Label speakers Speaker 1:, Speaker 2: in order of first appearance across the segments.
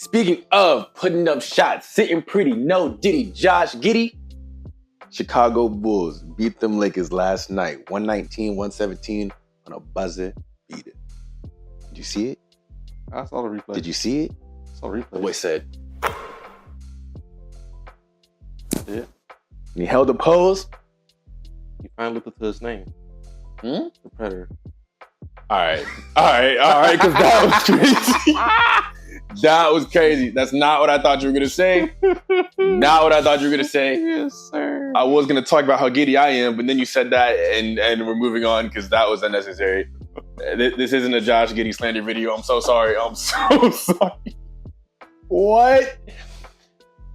Speaker 1: Speaking of putting up shots, sitting pretty, no Diddy, Josh Giddey. Chicago Bulls beat them Lakers last night, 119-117 on a buzzer beater. Did you see it?
Speaker 2: I saw the replay.
Speaker 1: Did you see it?
Speaker 2: I saw the replay.
Speaker 1: The boy said.
Speaker 2: Yeah.
Speaker 1: And he held the pose.
Speaker 2: He finally looked into his name. The Predator.
Speaker 1: All right, because that was crazy. That was crazy. That's not what I thought you were going to say. Not what I thought you were going to say.
Speaker 2: Yes, sir.
Speaker 1: I was going to talk about how giddy I am, but then you said that, and we're moving on because that was unnecessary. This isn't a Josh Giddey slander video. I'm so sorry. I'm so sorry. What?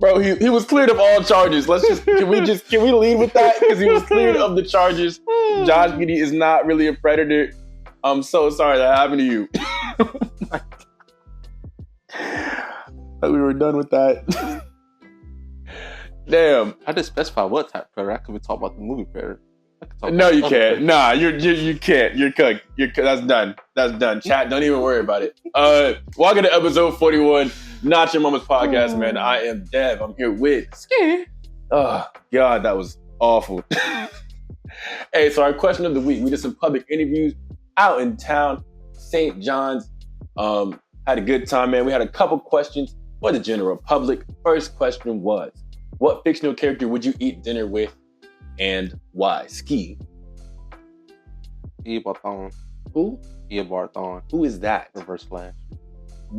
Speaker 1: Bro, he was cleared of all charges. Can we lead with that? Because he was cleared of the charges. Josh Giddey is not really a predator. I'm so sorry that happened to you. Thought we were done with that. Damn.
Speaker 2: I didn't specify what type of Predator. I could be talking about the movie Predator.
Speaker 1: No, you can't. Nah, you can't. You're cooked. That's done. That's done. Chat, don't even worry about it. Welcome to episode 41, Not Your Mama's Podcast, man. I am Dev. I'm here with
Speaker 2: Skee.
Speaker 1: Oh, God, that was awful. Hey, so our question of the week. We did some public interviews out in town, St. John's. Had a good time, man. We had a couple questions for the general public. First question was, what fictional character would you eat dinner with and why? Skee.
Speaker 2: Barthon.
Speaker 1: Who?
Speaker 2: Barthon.
Speaker 1: Who is that?
Speaker 2: Reverse Flash.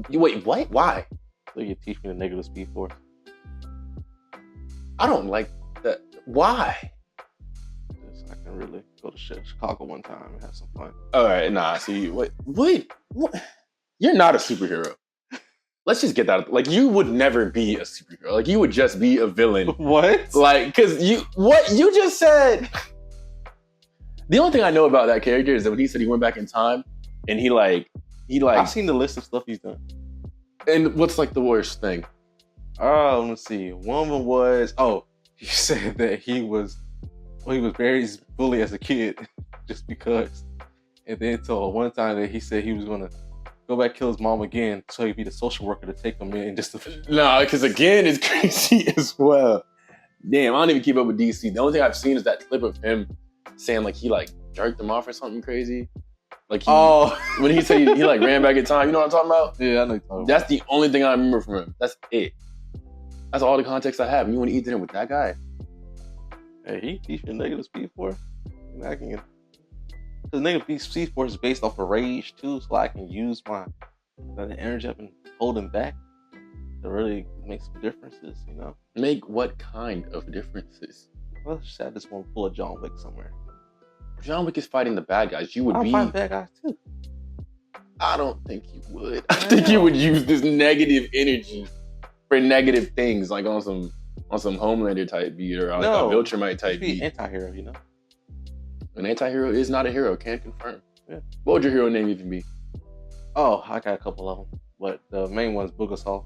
Speaker 1: Wait, what? Why?
Speaker 2: So you teach me the negative speed force.
Speaker 1: I don't like that. Why?
Speaker 2: I can really go to Chicago one time and have some fun.
Speaker 1: All right, nah, see, what? You're not a superhero. Let's just get that. Like, you would never be a superhero. Like, you would just be a villain.
Speaker 2: What?
Speaker 1: Like, because what you just said. The only thing I know about that character is that when he said he went back in time and he
Speaker 2: I've seen the list of stuff he's done.
Speaker 1: And what's like the worst thing?
Speaker 2: Let's see. One of them was, he said that he was very bullied as a kid just because. And then until one time that he said he was going to go back kill his mom again so he'd be the social worker to take him in just to...
Speaker 1: No, because again, it's crazy as well. Damn, I don't even keep up with DC. The only thing I've seen is that clip of him saying like he like jerked him off or something crazy. Like when he said he like ran back in time, you know what I'm talking about?
Speaker 2: Yeah, I know you're talking about.
Speaker 1: That's the only thing I remember from him. That's it. That's all the context I have. And you want to eat dinner with that guy?
Speaker 2: Hey, he teaching negative speed force. And I can... Because negative speed force is based off of rage too, so I can use the energy up and hold him back to really make some differences, you know?
Speaker 1: Make what kind of differences?
Speaker 2: Well, just I just want to pull a John Wick somewhere.
Speaker 1: John Wick is fighting the bad guys.
Speaker 2: I'll fight bad guys too.
Speaker 1: I don't think you would. I think you would use this negative energy for negative things, like on some Homelander type beat or like a Viltrumite type beat.
Speaker 2: Anti-hero, you know?
Speaker 1: An anti-hero is not a hero, can't confirm.
Speaker 2: Yeah.
Speaker 1: What would your hero name even be?
Speaker 2: Oh, I got a couple of them. But the main one is Booger Saw.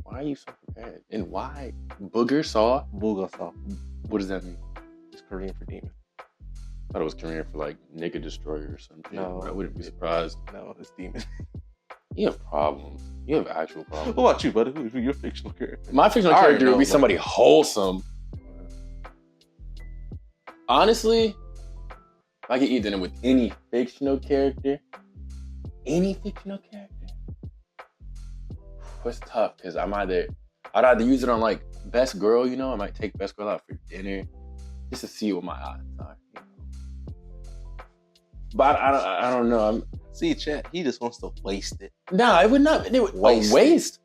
Speaker 1: Why are you so prepared? And why? Booger Saw?
Speaker 2: Booger Saw.
Speaker 1: What does that mean?
Speaker 2: It's Korean for demon.
Speaker 1: I thought it was Korean for like Nigga Destroyer or something.
Speaker 2: No.
Speaker 1: I wouldn't be surprised.
Speaker 2: No, it's demon.
Speaker 1: You have problems. You have actual problems.
Speaker 2: What about you, buddy? Who's your fictional character?
Speaker 1: My fictional character would be somebody wholesome. Honestly, if I could eat dinner with any fictional character, it's tough because I'd either use it on like best girl, you know, I might take best girl out for dinner just to see what my eyes are, you know. But I don't know.
Speaker 2: See, chat, he just wants to waste it.
Speaker 1: Nah, it would not. It would waste.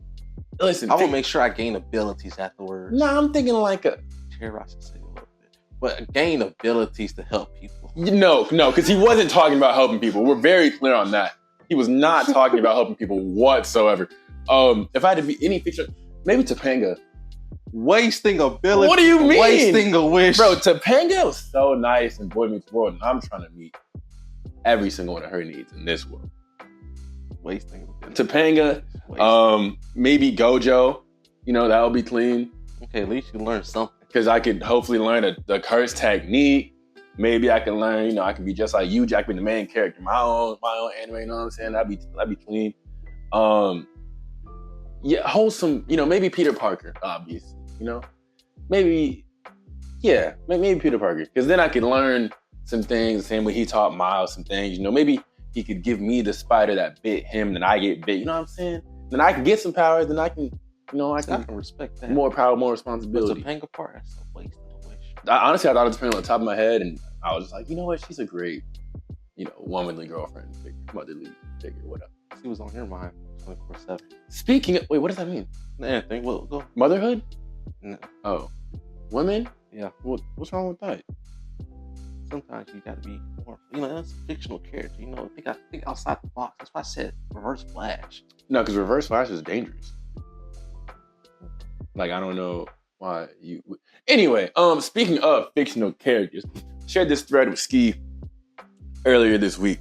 Speaker 1: Listen,
Speaker 2: I will make sure I gain abilities afterwards.
Speaker 1: Nah, I'm thinking like a
Speaker 2: terrorize society a little bit, but gain abilities to help people.
Speaker 1: No, because he wasn't talking about helping people. We're very clear on that. He was not talking about helping people whatsoever. If I had to be any fiction, maybe Topanga.
Speaker 2: Wasting ability.
Speaker 1: What do you mean?
Speaker 2: Wasting a wish.
Speaker 1: Bro, Topanga was so nice in Boy Meets World, and I'm trying to meet every single one of her needs in this world.
Speaker 2: Wasting.
Speaker 1: Topanga, maybe Gojo. You know, that would be clean.
Speaker 2: Okay, at least you learn something.
Speaker 1: Because I could hopefully learn the curse technique. Maybe I can learn, you know, I can be just like you, Jack, be the main character, my own anime, you know what I'm saying? That'd be clean. Yeah, wholesome. You know, maybe Peter Parker, obviously. You know, maybe Peter Parker, because then I could learn some things. Same way he taught Miles some things. You know, maybe he could give me the spider that bit him, then I get bit. You know what I'm saying? Then I can get some powers. Then I can, you know, I can
Speaker 2: respect that.
Speaker 1: More power, more responsibility.
Speaker 2: But Topanga part, that's a waste of a wish.
Speaker 1: Honestly, I thought it was Topanga on the top of my head, and I was just like, you know what? She's a great, you know, womanly girlfriend figure, motherly figure, whatever.
Speaker 2: She was on your mind 24/7.
Speaker 1: Speaking of, wait, what does that mean?
Speaker 2: Anything? Well, go.
Speaker 1: Motherhood?
Speaker 2: No.
Speaker 1: Oh, women?
Speaker 2: Yeah.
Speaker 1: What's wrong with that?
Speaker 2: Sometimes you gotta be more, you know, that's a fictional character, you know, think outside the box. That's why I said Reverse Flash.
Speaker 1: No, because Reverse Flash is dangerous. Like, I don't know why you... Anyway, speaking of fictional characters, shared this thread with Skee earlier this week.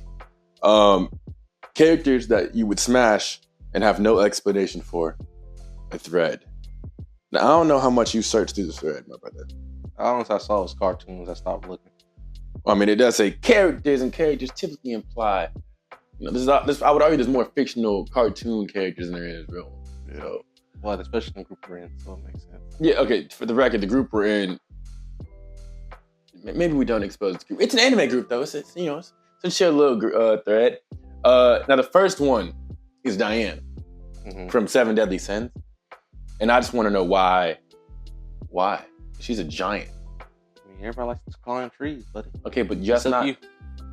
Speaker 1: Characters that you would smash and have no explanation for a thread. Now, I don't know how much you searched through the thread, my brother.
Speaker 2: All I saw was cartoons. I stopped looking.
Speaker 1: I mean, it does say characters, and characters typically imply, you know, this I would argue there's more fictional cartoon characters than there is real ones. You know?
Speaker 2: Well, especially in the group we're in, so it makes sense.
Speaker 1: Yeah, okay, for the record, the group we're in, maybe we don't expose the group. It's an anime group, though. It's you know, it's a chill little thread. Now, the first one is Diane from Seven Deadly Sins. And I just want to know why. Why? She's a giant.
Speaker 2: I mean, everybody likes to climb trees, buddy.
Speaker 1: Okay, but just
Speaker 2: Except
Speaker 1: not...
Speaker 2: you.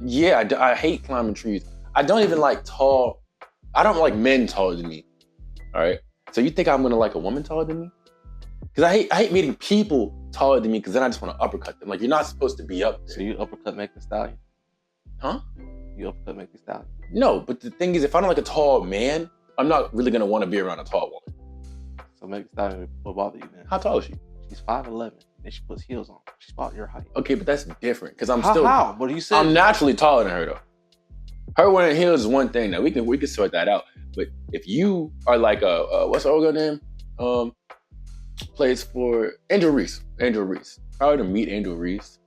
Speaker 1: Yeah, I hate climbing trees. I don't even like tall... I don't like men taller than me. All right? So you think I'm going to like a woman taller than me? Because I hate meeting people taller than me, because then I just want to uppercut them. Like, you're not supposed to be up there.
Speaker 2: So you uppercut Megan Thee Stallion?
Speaker 1: Huh?
Speaker 2: You uppercut Megan Thee Stallion?
Speaker 1: No, but the thing is, if I don't like a tall man, I'm not really going to want to be around a tall woman.
Speaker 2: So Megan Thee Stallion will bother you then?
Speaker 1: How tall is she?
Speaker 2: She's 5'11", and she puts heels on. She's about your height.
Speaker 1: Okay, but that's different, because
Speaker 2: How? But you said...
Speaker 1: I'm naturally taller than her, though. Her wearing heels is one thing. Now, we can sort that out. But if you are like what's her old girl name? Plays for Angel Reese. Angel Reese. If I were to meet Angel Reese,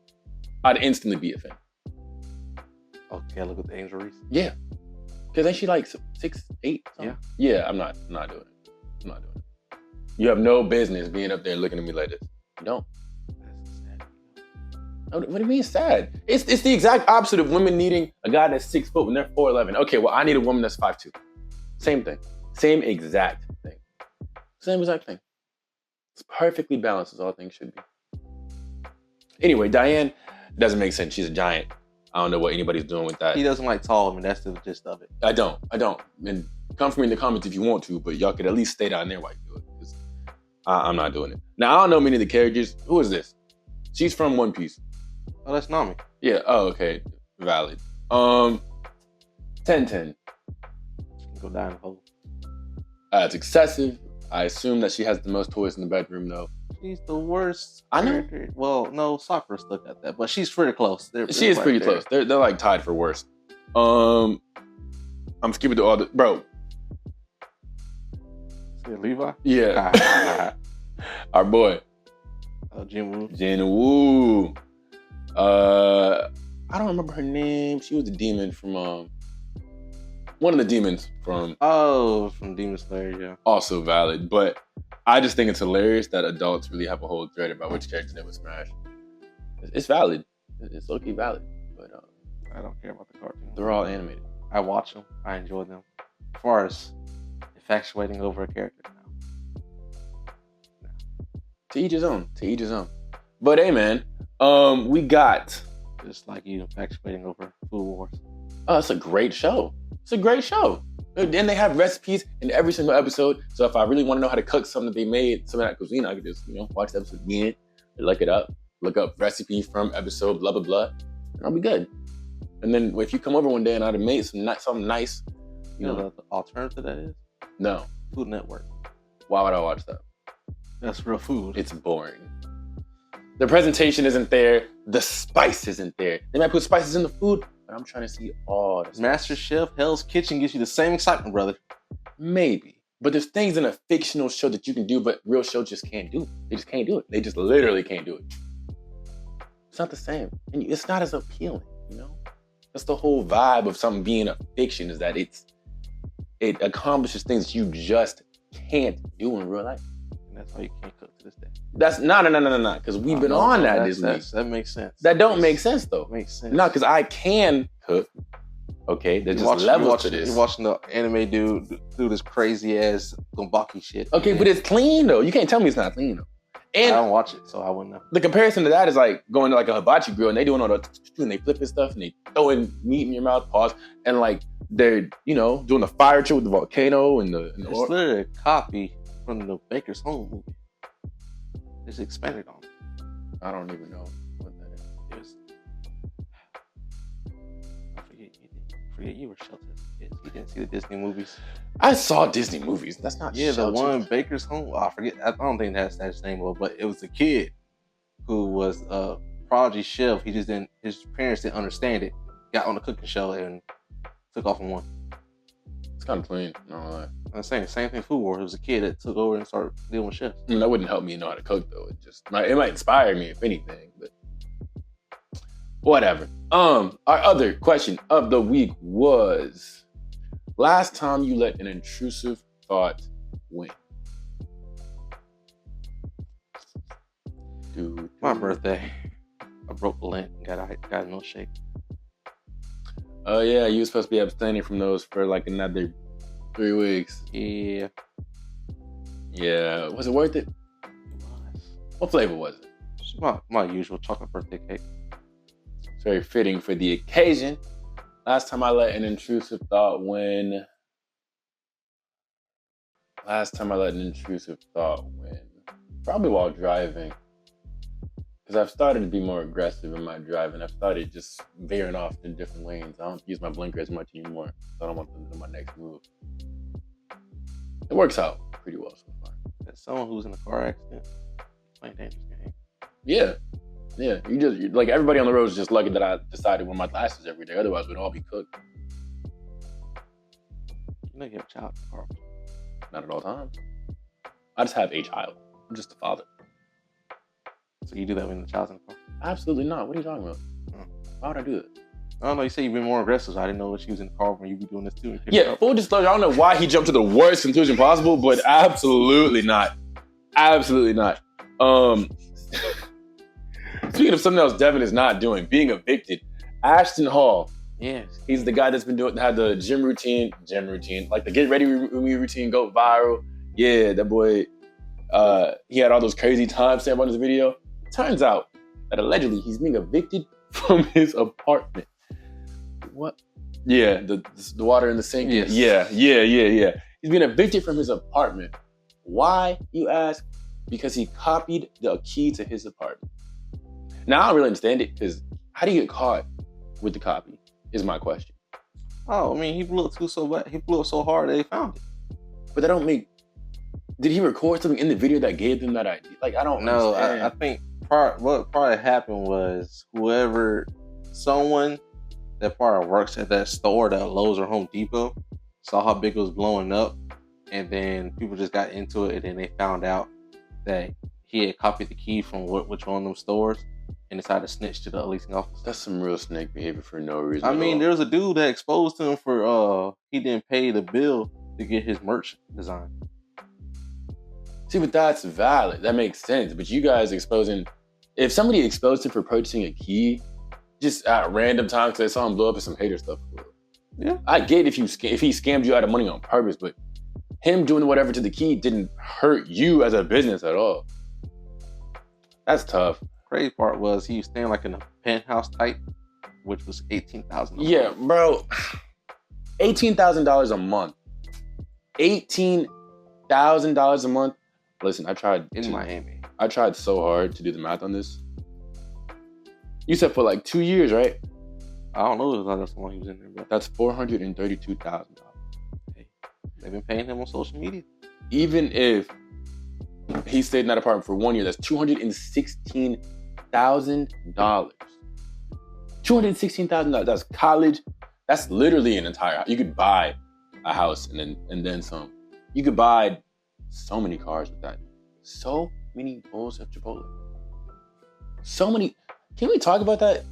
Speaker 1: I'd instantly be a fan.
Speaker 2: Okay, look at the Angel Reese.
Speaker 1: Yeah. Because ain't she like 6'8"?
Speaker 2: Yeah.
Speaker 1: Yeah, I'm not doing it. I'm not doing it. You have no business being up there looking at me like this. You don't.
Speaker 2: That's sad.
Speaker 1: What do you mean sad? It's the exact opposite of women needing a guy that's 6 foot when they're 4'11". Okay, well, I need a woman that's 5'2". Same thing. Same exact thing. Same exact thing. It's perfectly balanced as all things should be. Anyway, Diane doesn't make sense. She's a giant. I don't know what anybody's doing with that.
Speaker 2: He doesn't like tall women. That's the gist of it.
Speaker 1: I don't. And come for me in the comments if you want to, but y'all could at least stay down there while you do it. Because I'm not doing it. Now, I don't know many of the characters. Who is this? She's from One Piece.
Speaker 2: Oh, that's Nami.
Speaker 1: Yeah. Oh, okay. Valid. 10-10.
Speaker 2: Go down the hole.
Speaker 1: It's excessive. I assume that she has the most toys in the bedroom, though.
Speaker 2: She's the worst.
Speaker 1: I know.
Speaker 2: Character. Well, no, Sakura's looked at that, but she's pretty close.
Speaker 1: She is pretty close. They're like tied for worst. I'm skipping through all the... Bro.
Speaker 2: Is it Levi?
Speaker 1: Yeah. Our boy.
Speaker 2: Jinwoo.
Speaker 1: Jinwoo. I don't remember her name. She was the demon from... one of the demons from...
Speaker 2: Oh, from Demon Slayer, yeah.
Speaker 1: Also valid, but I just think it's hilarious that adults really have a whole thread about which characters they would smash. It's valid. It's low-key valid, but
Speaker 2: I don't care about the cartoons.
Speaker 1: they're all animated.
Speaker 2: I watch them. I enjoy them. As far as infatuating over a character, no.
Speaker 1: To each his own. To each his own. But hey, man, we got...
Speaker 2: Just like you infatuating over Food Wars.
Speaker 1: Oh, it's a great show. It's a great show. Then they have recipes in every single episode. So if I really want to know how to cook something that they made, some of that cuisine, I could just, watch the episode again, look it up, look up recipe from episode blah, blah, blah, and I'll be good. And then if you come over one day and I'd have made something nice,
Speaker 2: you know what the alternative to that is?
Speaker 1: No.
Speaker 2: Food Network.
Speaker 1: Why would I watch that?
Speaker 2: That's real food.
Speaker 1: It's boring. The presentation isn't there. The spice isn't there. They might put spices in the food, but I'm trying to see all the
Speaker 2: Master Chef, Hell's Kitchen gives you the same excitement, brother.
Speaker 1: Maybe. But there's things in a fictional show that you can do, but real shows just can't do. They just can't do it. They just literally can't do it. It's not the same. And it's not as appealing, That's the whole vibe of something being a fiction, is that it accomplishes things that you just can't do in real life.
Speaker 2: And that's why you can't cook to this day.
Speaker 1: That's no, because we've been on that this week.
Speaker 2: That makes sense.
Speaker 1: That don't make sense though.
Speaker 2: Makes sense.
Speaker 1: No, because I can cook. Okay, there's just levels to this.
Speaker 2: You're watching the anime dude do this crazy ass gombaki shit.
Speaker 1: Okay, but it's clean though. You can't tell me it's not clean though. And
Speaker 2: I don't watch it, so I wouldn't know.
Speaker 1: The comparison to that is like going to like a hibachi grill and they doing all the and they flipping stuff and they throwing meat in your mouth, pause, and like they're doing the fire trick with the volcano and the.
Speaker 2: It's literally a copy from the Baker's Home movie. It's expanded on.
Speaker 1: I don't even know what that is.
Speaker 2: I forget you were sheltered as kids. You didn't see the Disney movies.
Speaker 1: I saw Disney movies. That's not
Speaker 2: the
Speaker 1: sheltered.
Speaker 2: one Baker's Home. I forget. I don't think that's his name, but it was a kid who was a prodigy chef. He just didn't. His parents didn't understand it. Got on the cooking show and took off and won.
Speaker 1: It's kind of clean. No lie.
Speaker 2: I'm saying same thing. Food Wars. It was a kid that took over and started dealing with chefs.
Speaker 1: That wouldn't help me know how to cook though. It might inspire me if anything, but whatever. Our other question of the week was: last time you let an intrusive thought win? Dude,
Speaker 2: my birthday. I broke the lint and got a milkshake.
Speaker 1: Oh yeah, you were supposed to be abstaining from those for like another 3 weeks.
Speaker 2: Yeah.
Speaker 1: Yeah. Was it worth it?
Speaker 2: It was.
Speaker 1: What flavor was it?
Speaker 2: It's my usual chocolate birthday cake.
Speaker 1: It's very fitting for the occasion. Last time I let an intrusive thought win. Probably while driving. Because I've started to be more aggressive in my driving. I've started just veering off in different lanes. I don't use my blinker as much anymore. So I don't want them to do my next move. It works out pretty well so far.
Speaker 2: As someone who's in a car accident, playing dangerous game.
Speaker 1: Yeah. You like everybody on the road is just lucky that I decided to wear my glasses every day. Otherwise, we'd all be cooked.
Speaker 2: You know you have a child in the car.
Speaker 1: Not at all times. I just have a child. I'm just a father.
Speaker 2: So you do that when the child's in the car?
Speaker 1: Absolutely not. What are you talking about? Why would I do that?
Speaker 2: I don't know. You say you've been more aggressive. So I didn't know that she was in the car when you be doing this too.
Speaker 1: Yeah, full disclosure. I don't know why he jumped to the worst conclusion possible, but absolutely not. Absolutely not. Speaking of something else Devin is not doing, being evicted, Ashton Hall.
Speaker 2: Yes.
Speaker 1: He's the guy that's been had the gym routine, like the get ready with me routine go viral. Yeah, that boy, he had all those crazy timestamps on his video. Turns out that allegedly he's being evicted from his apartment. What? Yeah, the water in the sink.
Speaker 2: Yes.
Speaker 1: Yeah. He's being evicted from his apartment. Why, you ask? Because he copied the key to his apartment. Now, I don't really understand it, because how do you get caught with the copy, is my question.
Speaker 2: Oh, I mean, he blew it so bad. He blew it so hard that they found it.
Speaker 1: But that don't make... Did he record something in the video that gave them that idea? Like, I don't know.
Speaker 2: I think what probably happened was someone that probably works at that store, that Lowe's or Home Depot, saw how big it was blowing up, and then people just got into it, and then they found out that he had copied the key from which one of them stores and decided to snitch to the leasing office.
Speaker 1: That's some real snake behavior for no reason.
Speaker 2: I mean, there was a dude that exposed him for he didn't pay the bill to get his merch design.
Speaker 1: See, but that's valid. That makes sense. But you guys if somebody exposed him for purchasing a key just at random times because they saw him blow up and some hater stuff.
Speaker 2: Yeah.
Speaker 1: I get if he scammed you out of money on purpose, but him doing whatever to the key didn't hurt you as a business at all. That's tough.
Speaker 2: Crazy part was he was staying like in a penthouse type, which was $18,000.
Speaker 1: Yeah, bro. $18,000 a month. $18,000 a month. Listen, I tried
Speaker 2: in Miami.
Speaker 1: I tried so hard to do the math on this. You said for like 2 years, right?
Speaker 2: I don't know how long he was in there, bro.
Speaker 1: That's $432,000.
Speaker 2: Hey, they've been paying him on social media.
Speaker 1: Even if he stayed in that apartment for 1 year, that's $216,000. $216,000. That's college. That's literally an entire house. You could buy a house and then some. You could buy so many cars with that. So many bowls of Chipotle. So many. Can we talk about that?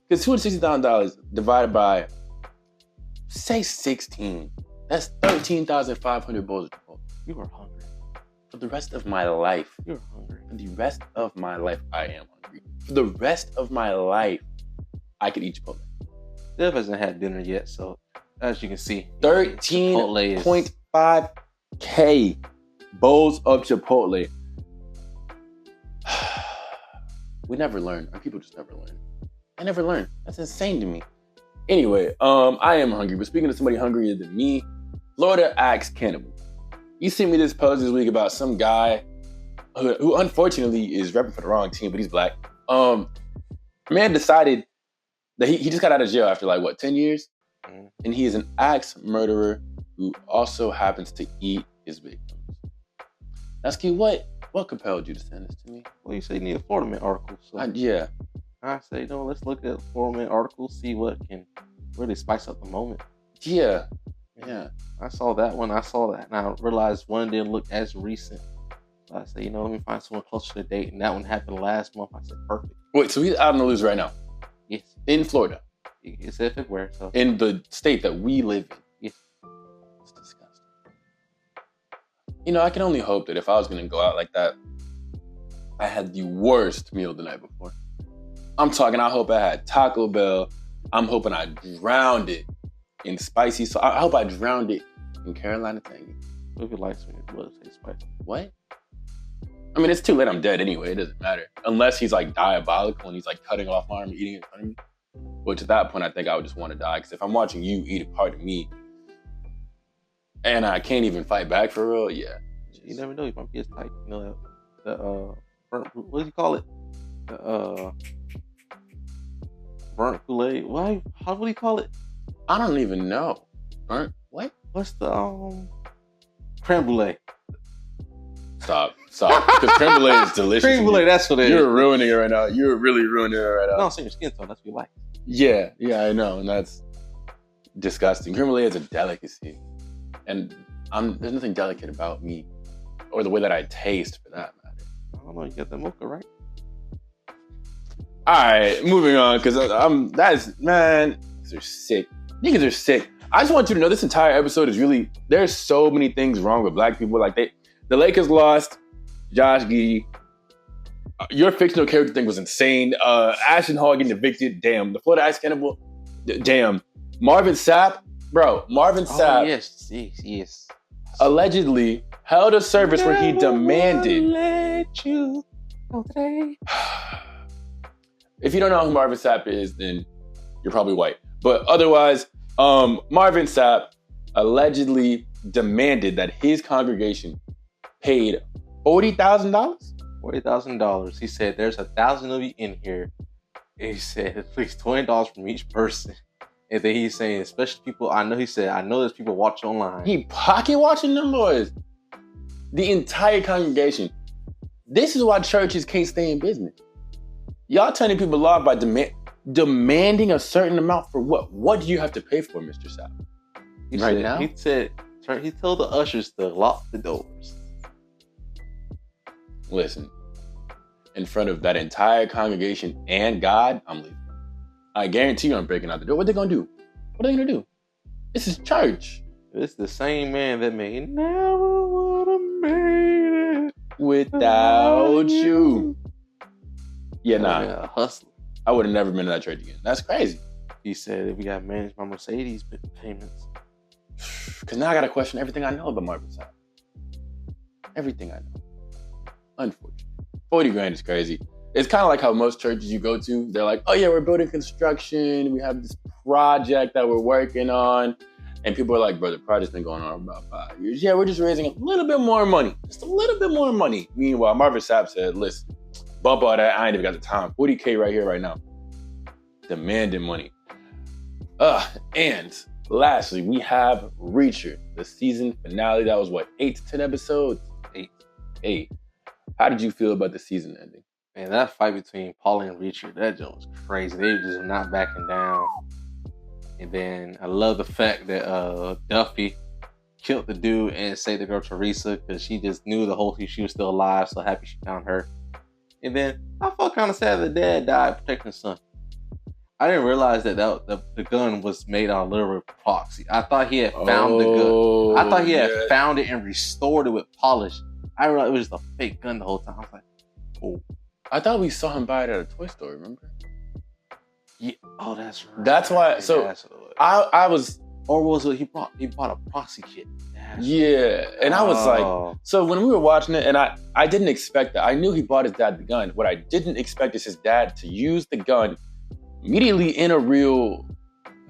Speaker 1: Because $260,000 divided by, say 16. That's 13,500 bowls of Chipotle.
Speaker 2: You are hungry.
Speaker 1: For the rest of my life.
Speaker 2: You're hungry.
Speaker 1: For the rest of my life, I am hungry. For the rest of my life, I could eat Chipotle.
Speaker 2: Dev hasn't had dinner yet, so as you can see,
Speaker 1: 13.5K bowls of Chipotle. We never learn. Our people just never learn. I never learn. That's insane to me. Anyway, I am hungry. But speaking of somebody hungrier than me, Florida axe cannibal. You sent me this post this week about some guy who unfortunately is repping for the wrong team, but he's black. Man decided that he just got out of jail after 10 years?
Speaker 2: Mm.
Speaker 1: And he is an axe murderer who also happens to eat his victims. Now, Skee, what compelled you to send this to me?
Speaker 2: Well, you say you need a Florida Man article. So
Speaker 1: Yeah.
Speaker 2: I say, no, let's look at the Florida Man article, see what can really spice up the moment.
Speaker 1: Yeah.
Speaker 2: I saw that one. I saw that. And I realized one didn't look as recent. So I said, let me find someone closer to date. And that one happened last month. I said, perfect.
Speaker 1: Wait, so he's out on the loose right now?
Speaker 2: Yes.
Speaker 1: In Florida?
Speaker 2: It said February. So.
Speaker 1: In the state that we live in?
Speaker 2: Yes.
Speaker 1: It's disgusting. I can only hope that if I was going to go out like that, I had the worst meal the night before. I'm talking, I hope I had Taco Bell. I'm hoping I drowned it in spicy sauce. I hope I drowned it in Carolina Tangy.
Speaker 2: If you like sweet blood, taste spicy.
Speaker 1: What? I mean, it's too late. I'm dead anyway. It doesn't matter. Unless he's diabolical and he's cutting off my arm and eating it in front of me. Which at that point, I think I would just want to die. Because if I'm watching you eat a part of me and I can't even fight back for real, yeah.
Speaker 2: You never know. You might be as tight. What do you call it? Burnt Kool-Aid. Why? How would you call it?
Speaker 1: I don't even know. Burnt what?
Speaker 2: What's the creme brulee?
Speaker 1: Stop. Because creme brulee is delicious.
Speaker 2: Creme brulee, that's what it is.
Speaker 1: You're ruining it right now. You're really ruining it right now.
Speaker 2: No, I'm saying your skin tone. That's what you like.
Speaker 1: Yeah, I know, and that's disgusting. Creme brulee is a delicacy, and there's nothing delicate about me or the way that I taste, for that matter.
Speaker 2: I don't know. You got the mocha right.
Speaker 1: All right, moving on, because niggas are sick. Niggas are sick. I just want you to know this entire episode is really, there's so many things wrong with black people. The Lakers lost, Josh Giddey. Your fictional character thing was insane. Ashton Hall getting evicted. Damn. The Florida Ice Cannibal. Damn. Marvin Sapp. Bro, Marvin Sapp.
Speaker 2: Yes.
Speaker 1: Allegedly held a service where he demanded.
Speaker 2: Let you go today.
Speaker 1: If you don't know who Marvin Sapp is, then you're probably white. But otherwise, Marvin Sapp allegedly demanded that his congregation paid $40,000?
Speaker 2: $40,000. He said, there's 1,000 of you in here. And he said, at least $20 from each person. And then he's saying, especially people, I know there's people watching online.
Speaker 1: He pocket watching them boys. The entire congregation. This is why churches can't stay in business. Y'all turning people off by demanding a certain amount for what? What do you have to pay for, Mr. Sapp?
Speaker 2: He told the ushers to lock the doors.
Speaker 1: Listen, in front of that entire congregation and God, I'm leaving. I guarantee you I'm breaking out the door. What are they going to do? What are they going to do? This is church.
Speaker 2: It's the same man that made Never Would Have Made It
Speaker 1: Without You. Yeah,
Speaker 2: nah. Hustler.
Speaker 1: I would have never been to that church again. That's crazy.
Speaker 2: He said, if we got managed by Mercedes payments.
Speaker 1: Because now I got to question everything I know about Marvin Sapp. Everything I know. Unfortunately. 40 grand is crazy. It's kind of like how most churches you go to, they're like, oh yeah, we're building construction. We have this project that we're working on. And people are like, bro, the project's been going on about 5 years. Yeah, we're just raising a little bit more money. Just a little bit more money. Meanwhile, Marvin Sapp said, listen, bump all that. I ain't even got the time. 40K right here, right now. Demanding money. And lastly, we have Reacher, the season finale. That was 8 to 10 episodes? 8. How did you feel about the season ending?
Speaker 2: Man, that fight between Paulie and Reacher, that joke was crazy. They were just not backing down. And then I love the fact that Duffy killed the dude and saved the girl Teresa because she just knew the whole she was still alive, so happy she found her. And then I felt kind of sad that dad died protecting his son. I didn't realize that the gun was made on a literal proxy. I thought he had found the gun. I thought he had found it and restored it with polish. I realized it was just a fake gun the whole time. I was like, oh.
Speaker 1: I thought we saw him buy it at a toy store, remember?
Speaker 2: Yeah. Oh, that's right.
Speaker 1: That's why. So I was...
Speaker 2: Or was it he bought a proxy kit?
Speaker 1: Yeah. And I was like... So when we were watching it, and I didn't expect that. I knew he bought his dad the gun. What I didn't expect is his dad to use the gun immediately in a real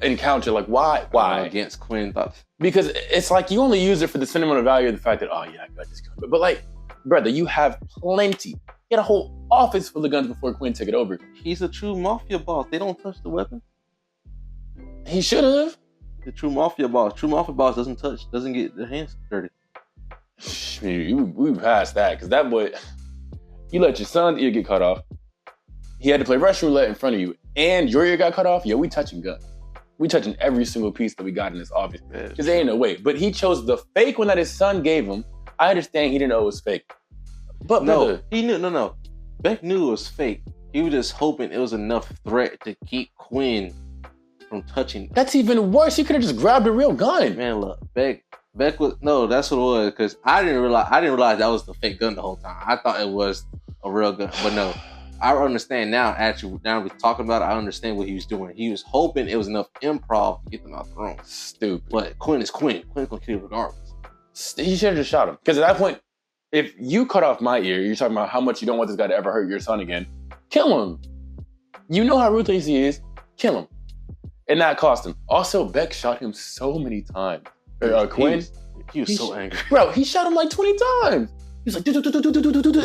Speaker 1: encounter. Like, why?
Speaker 2: Against Quinn.
Speaker 1: Because it's like you only use it for the sentimental value of the fact that, oh yeah, I got this gun. But like, brother, you have plenty. He had a whole office full of guns before Quinn took it over.
Speaker 2: He's a true mafia boss. They don't touch the weapon.
Speaker 1: He should have.
Speaker 2: The true mafia boss. True mafia boss doesn't get their hands dirty.
Speaker 1: We passed that, because that boy, you let your son's ear get cut off. He had to play Russian roulette in front of you, and your ear got cut off. Yo, we touching guns. We touching every single piece that we got in this office. Because there ain't no way. But he chose the fake one that his son gave him. I understand he didn't know it was fake. But
Speaker 2: no, he knew. No. Beck knew it was fake. He was just hoping it was enough threat to keep Quinn from touching.
Speaker 1: That's even worse. He could have just grabbed a real gun.
Speaker 2: Man, look, Beck was that's what it was. Because I didn't realize that was the fake gun the whole time. I thought it was a real gun, but no. I understand now. Actually, now we're talking about it, I understand what he was doing. He was hoping it was enough improv to get them out the room.
Speaker 1: Stupid.
Speaker 2: But Quinn is Quinn. Quinn's gonna kill you regardless.
Speaker 1: He should have just shot him. Because at that point, if you cut off my ear, you're talking about how much you don't want this guy to ever hurt your son again. Kill him. You know how ruthless he is. Kill him. And that cost him. Also, Beck shot him so many times. Quinn.
Speaker 2: He was so angry.
Speaker 1: Bro, he shot him like 20 times. He was like, and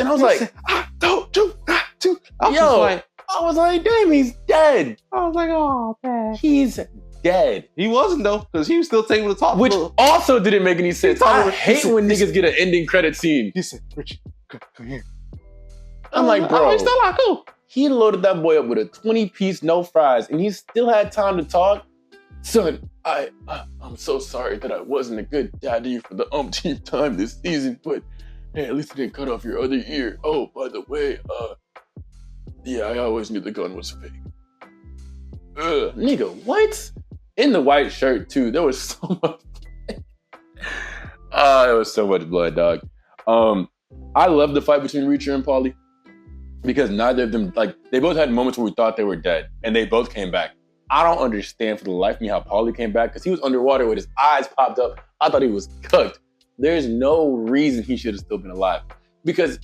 Speaker 1: I was like, don't do that. I was like, damn, he's dead.
Speaker 2: I was like, oh, man.
Speaker 1: He's dead.
Speaker 2: He wasn't, though, because he was still taking the top.
Speaker 1: Which also didn't make any sense. I hate when niggas get an ending credit scene.
Speaker 2: He said, Richie, come here.
Speaker 1: I'm like, bro.
Speaker 2: He's still like, cool.
Speaker 1: He loaded that boy up with a 20-piece, no fries, and he still had time to talk. Son, I'm so sorry that I wasn't a good dad to you for the umpteenth time this season, but hey, at least I didn't cut off your other ear. Oh, by the way, yeah, I always knew the gun was fake. Nigga, what? In the white shirt, too. There was so much blood. There was so much blood, dog. I love the fight between Reacher and Paulie because neither of them, like, they both had moments where we thought they were dead, and they both came back. I don't understand for the life of me how Paulie came back because he was underwater with his eyes popped up. I thought he was cooked. There's no reason he should have still been alive. Because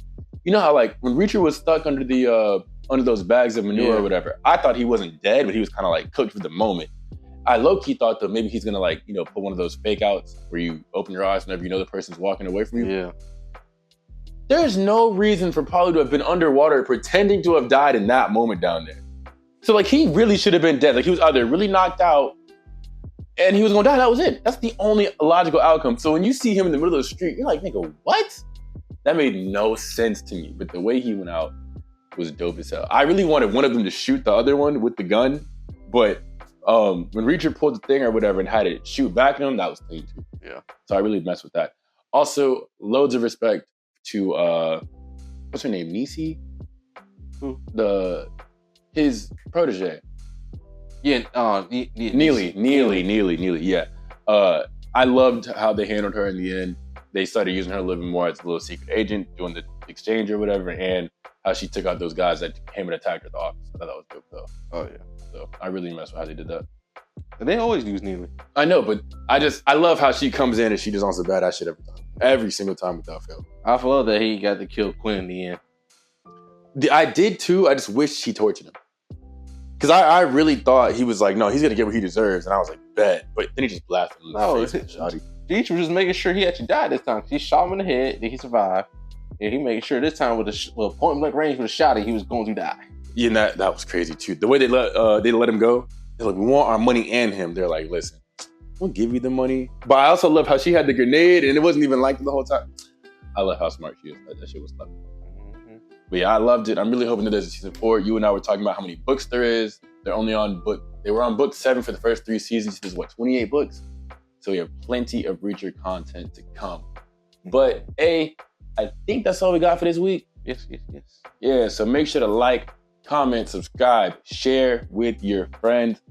Speaker 1: you know how, like, when Reacher was stuck under the under those bags of manure or whatever, I thought he wasn't dead, but he was kind of like cooked for the moment. I low-key thought that maybe he's gonna, like, you know, put one of those fake outs where you open your eyes whenever you know the person's walking away from you.
Speaker 2: Yeah.
Speaker 1: There's no reason for Paulie to have been underwater pretending to have died in that moment down there. So, like, he really should have been dead. Like, he was either really knocked out and he was gonna die. That was it. That's the only logical outcome. So when you see him in the middle of the street, you're like, nigga, what? That made no sense to me. But the way he went out was dope as hell. I really wanted one of them to shoot the other one with the gun, but when Reacher pulled the thing or whatever and had it shoot back at him, that was clean too.
Speaker 2: Yeah.
Speaker 1: So I really messed with that. Also, loads of respect to what's her name? Niecy?
Speaker 2: Who?
Speaker 1: His protege.
Speaker 2: Yeah,
Speaker 1: Neely, yeah. I loved how they handled her in the end. They started using her a little bit more as a little secret agent, doing the exchange or whatever, and how she took out those guys that came and attacked her at the office. I thought that was dope, though.
Speaker 2: Oh, yeah.
Speaker 1: So I really messed with how they did that.
Speaker 2: And they always use Neely.
Speaker 1: I know, but I love how she comes in and she just on some badass shit every time. Every single time without fail.
Speaker 2: I love that he got to kill Quinn in the end.
Speaker 1: I did, too. I just wish he tortured him. Because I really thought he was like, no, he's going to get what he deserves. And I was like, bet. But then he just blasted him in the face.
Speaker 2: Deech was just making sure he actually died this time. He shot him in the head, then he survived. And he made sure this time with a point blank range with a shot, he was going to die.
Speaker 1: Yeah, and that was crazy too. The way they let him go, they're like, we want our money and him. They're like, listen, we'll give you the money. But I also love how she had the grenade and it wasn't even like the whole time. I love how smart she is. That shit was clever. Mm-hmm. But yeah, I loved it. I'm really hoping that there's a season 4. You and I were talking about how many books there is. They were on book 7 for the first 3 seasons. There's 28 books. So we have plenty of Reacher content to come. But I think that's all we got for this week.
Speaker 2: Yes.
Speaker 1: Yeah, so make sure to like, comment, subscribe, share with your friends.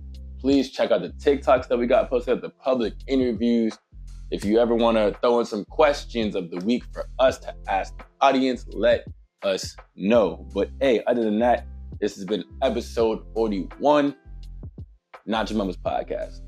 Speaker 1: Please check out the TikToks that we got posted, the public interviews. If you ever want to throw in some questions of the week for us to ask the audience, let us know. But hey, other than that, this has been episode 41, Not Your Mama's Podcast.